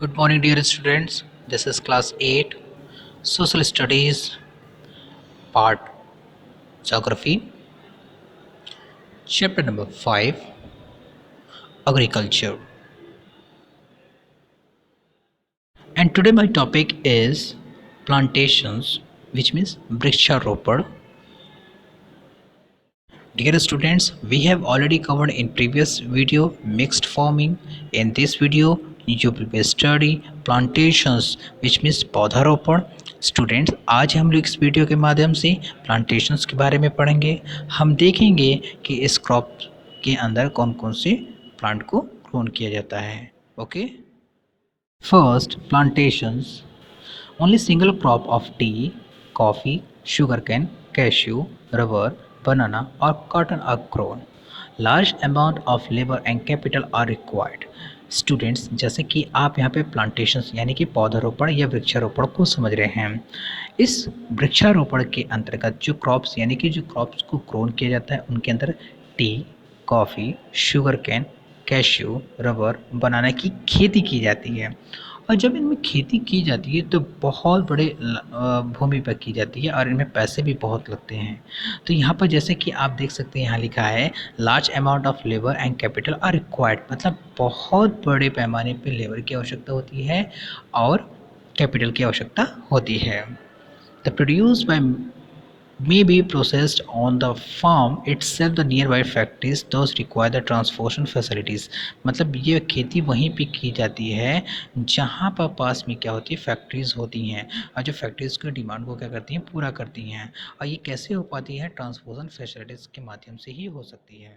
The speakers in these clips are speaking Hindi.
Good morning, dear students. This is class 8 Social Studies part Geography, chapter number 5 Agriculture. And today my topic is plantations, which means Vriksharopad. Dear students, we have already covered in previous video mixed farming. In this video, you will study plantations, which means पौधारोपण. स्टूडेंट्स, आज हम लोग इस वीडियो के माध्यम से प्लांटेशंस के बारे में पढ़ेंगे. हम देखेंगे कि इस क्रॉप के अंदर कौन कौन से प्लांट को ग्रोन किया जाता है. Okay. First, plantations. Only single crop of tea, coffee, sugarcane, cashew, rubber, banana or cotton are grown. Large amount of labor and capital are required. Students, जैसे कि आप यहाँ पे प्लांटेशंस यानी कि पौधारोपण या वृक्षारोपण को समझ रहे हैं. इस वृक्षारोपण के अंतर्गत जो क्रॉप्स यानी कि जो क्रॉप्स को ग्रोन किया जाता है उनके अंदर tea, coffee, sugar cane, cashew, rubber, banana की खेती की जाती है. और जब इनमें खेती की जाती है तो बहुत बड़े भूमि पर की जाती है और इनमें पैसे भी बहुत लगते हैं. तो यहाँ पर जैसे कि आप देख सकते हैं, यहाँ लिखा है large amount of labour and capital R required. मतलब बहुत बड़े पैमाने पे लेबर की आवश्यकता होती है और कैपिटल की आवश्यकता होती है. The produce by may be processed on the farm itself. The nearby factories those require the transportation facilities. मतलब ये खेती वहीं पे की जाती है जहाँ पर पास में क्या होती है, फैक्ट्रीज़ होती हैं और जो फैक्ट्रीज़ की डिमांड को क्या करती हैं, पूरा करती हैं. और ये कैसे हो पाती है, ट्रांसपोर्टेशन फैसिलिटीज़ के माध्यम से ही हो सकती है.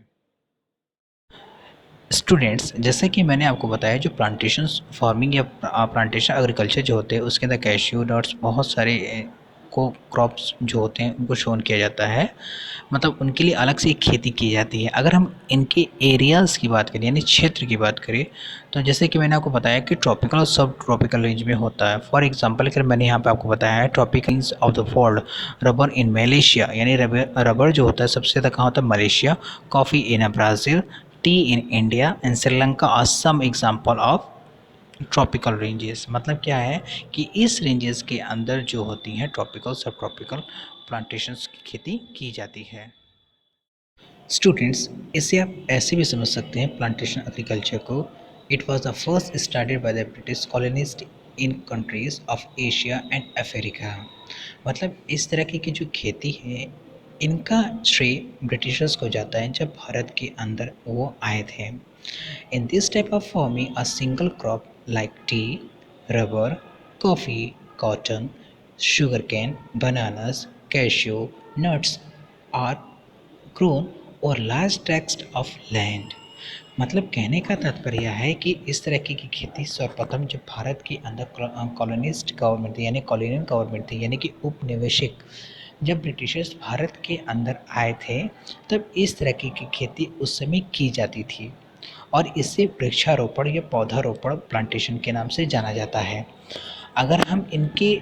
स्टूडेंट्स, जैसे कि मैंने आपको बताया जो प्लांटेशन फार्मिंग या प्लांटेशन एग्रीकल्चर जो होते हैं उसके अंदर कैश्यू नट्स बहुत सारे को क्रॉप्स जो होते हैं उनको शोन किया जाता है. मतलब उनके लिए अलग से एक खेती की जाती है. अगर हम इनके एरियाज़ की बात करें यानी क्षेत्र की बात करें तो जैसे कि मैंने आपको बताया कि ट्रॉपिकल और सब ट्रॉपिकल रेंज में होता है. फॉर एग्जांपल अगर मैंने यहाँ पे आपको बताया है tropical range of the world, rubber in Malaysia यानी रबर जो होता है सबसे ज़्यादा कहाँ होता है, Malaysia. Coffee in Brazil, tea in India and Sri Lanka are some example of tropical ranges. मतलब क्या है कि इस रेंजेस के अंदर जो होती हैं ट्रॉपिकल सब ट्रॉपिकल प्लांटेशंस की खेती की जाती है. स्टूडेंट्स, इसे आप ऐसे भी समझ सकते हैं प्लांटेशन एग्रीकल्चर को. It was the first started by the British colonist in countries of Asia and Africa. मतलब इस तरह की जो खेती है इनका श्रेय ब्रिटिशर्स को जाता है जब भारत के अंदर वो आए थे. In this type of farming, a single crop like tea, rubber, coffee, cotton, sugarcane, bananas, cashew, nuts are grown over large tracts of land. मतलब कहने का तात्पर्य है कि इस तरह की खेती सर्वप्रथम जब भारत के अंदर कॉलोनिस्ट गवर्नमेंट थी यानी कॉलोनियल गवर्नमेंट थी यानी कि उपनिवेशिक, जब ब्रिटिशर्स भारत के अंदर आए थे तब इस तरह की खेती उस समय की जाती थी और इसे वृक्षारोपण या पौधारोपण प्लांटेशन के नाम से जाना जाता है. अगर हम इनके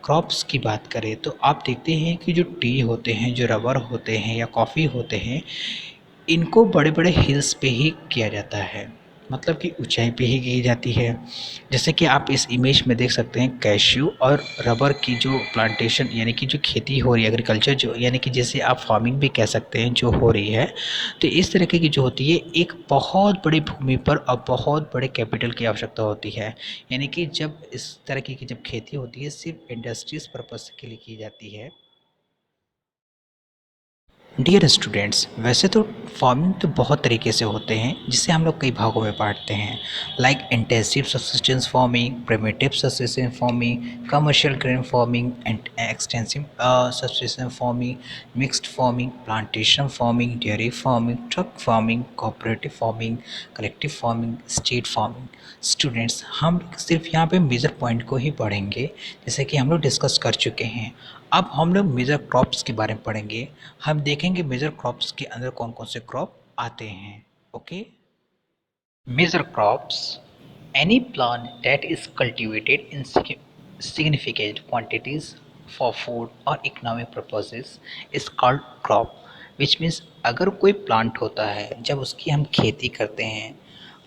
क्रॉप्स की बात करें तो आप देखते हैं कि जो टी होते हैं, जो रबर होते हैं या कॉफ़ी होते हैं, इनको बड़े बड़े हिल्स पे ही किया जाता है. मतलब कि ऊंचाई पे ही की जाती है. जैसे कि आप इस इमेज में देख सकते हैं कैश्यू और रबर की जो प्लांटेशन यानी कि जो खेती हो रही है एग्रीकल्चर जो यानी कि जैसे आप फार्मिंग भी कह सकते हैं जो हो रही है. तो इस तरीके की जो होती है एक बहुत बड़ी भूमि पर और बहुत बड़े कैपिटल की आवश्यकता होती है. यानी कि जब इस तरीके की जब खेती होती है सिर्फ इंडस्ट्रीज पर्पज़ के लिए की जाती है. डियर स्टूडेंट्स, वैसे तो फार्मिंग तो बहुत तरीके से होते हैं जिसे हम लोग कई भागों में बांटते हैं. Like intensive subsistence farming, primitive subsistence farming, commercial grain farming and extensive subsistence farming, mixed farming, plantation farming, dairy farming, truck farming, cooperative farming, collective farming, state farming. Students, हम सिर्फ यहाँ पे मेजर पॉइंट को ही पढ़ेंगे जैसे कि हम लोग डिस्कस कर चुके हैं. अब हम लोग मेजर क्रॉप्स के बारे में पढ़ेंगे. हम देखेंगे मेजर क्रॉप्स के अंदर कौन कौन से क्रॉप आते हैं. Okay. Major crops, any plant that is cultivated in significant quantities for food or economic purposes is called crop. which means अगर कोई प्लांट होता है जब उसकी हम खेती करते हैं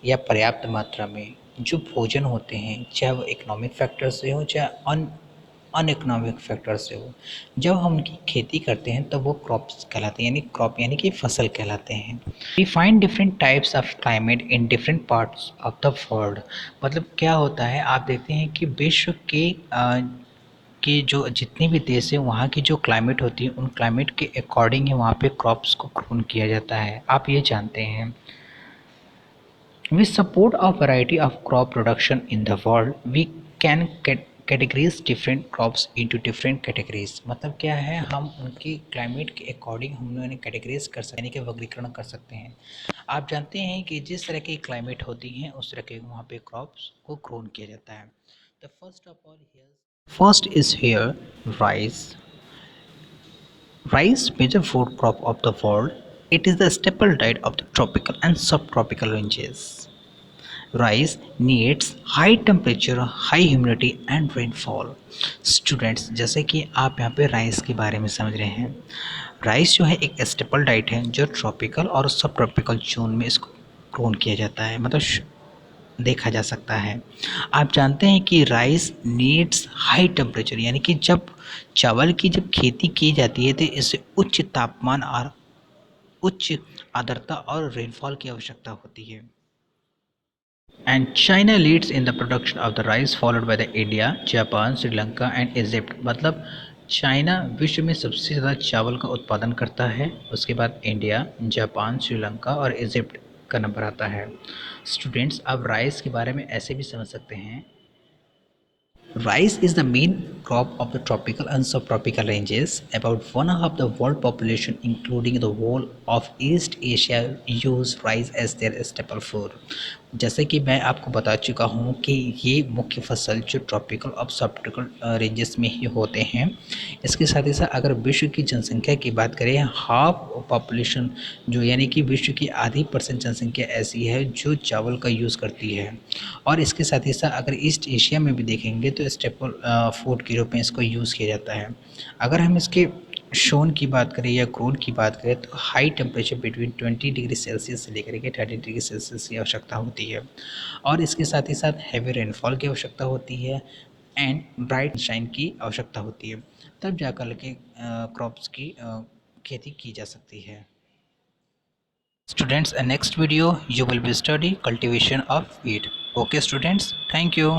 या पर्याप्त मात्रा में जो भोजन होते हैं, चाहे वो इकोनॉमिक फैक्टर से हो चाहे अनइकोनॉमिक फैक्टर से हो, जब हम उनकी खेती करते हैं तब वो क्रॉप्स कहलाते हैं, यानी क्रॉप यानी कि फसल कहलाते हैं। We find different types of climate in different parts of the world. मतलब क्या होता है, आप देखते हैं कि विश्व के जो जितने भी देश हैं वहाँ की जो क्लाइमेट होती है उन क्लाइमेट के अकॉर्डिंग ही वहाँ पे क्रॉप्स को ग्रोन किया जाता है, आप ये जानते हैं। We support a variety of crop production in the world. We can categorize different crops into different categories. मतलब क्या है, हम उनकी क्लाइमेट के अकॉर्डिंग हम उन्हें कैटेगरीज कर सकते हैं, यानी कि वर्गीकरण कर सकते हैं। आप जानते हैं कि जिस तरह की क्लाइमेट होती है उस तरह के वहाँ पे क्रॉप्स को ग्रोन किया जाता है। The first is here rice. Rice, major food crop of the world. It is the staple diet of the tropical and subtropical ranges. Rice needs high temperature, high humidity and rainfall. Students, जैसे कि आप यहाँ पे राइस के बारे में समझ रहे हैं, राइस जो है एक स्टेपल डाइट है जो ट्रॉपिकल और सब ट्रॉपिकल जोन में इसको ग्रोन किया जाता है, मतलब देखा जा सकता है। आप जानते हैं कि राइस नीड्स हाई टेम्परेचर, यानी कि जब चावल की जब खेती की जाती है तो इसे उच्च तापमान और उच्च आर्द्रता और रेनफॉल की आवश्यकता होती है। And China leads in the production of the rice followed by the India, Japan, Sri Lanka and Egypt. मतलब चाइना विश्व में सबसे ज़्यादा चावल का उत्पादन करता है, उसके बाद इंडिया, जापान, श्रीलंका और इजिप्ट का नंबर आता है। स्टूडेंट्स, आप राइस के बारे में ऐसे भी समझ सकते हैं, rice is the main crop of the tropical and subtropical ranges. About one half the world population, including the whole of East Asia, use rice as their staple food. जैसे कि मैं आपको बता चुका हूँ कि ये मुख्य फसल जो ट्रॉपिकल और सबट्रॉपिकल रेंजेस में ही होते हैं। इसके साथ ही साथ अगर विश्व की जनसंख्या की बात करें, हाफ पॉपुलेशन जो यानी कि विश्व की आधी % जनसंख्या ऐसी है जो चावल का यूज़ करती है। और इसके साथ ही साथ अगर ईस्ट एशिया में भी देखेंगे तो स्टेपल फूड के रूप में इसको यूज़ किया जाता है। अगर हम इसके शोन की बात करें या ग्रोन की बात करें तो high temperature between 20 degree Celsius से लेकर के 30 डिग्री सेल्सियस की आवश्यकता होती है, और इसके साथ ही साथ हैवी रेनफॉल की आवश्यकता होती है एंड ब्राइट शाइन की आवश्यकता होती है, तब जाकर के क्रॉप्स की खेती की जा सकती है। Students, in next video you will be study cultivation of wheat. Okay students, thank you.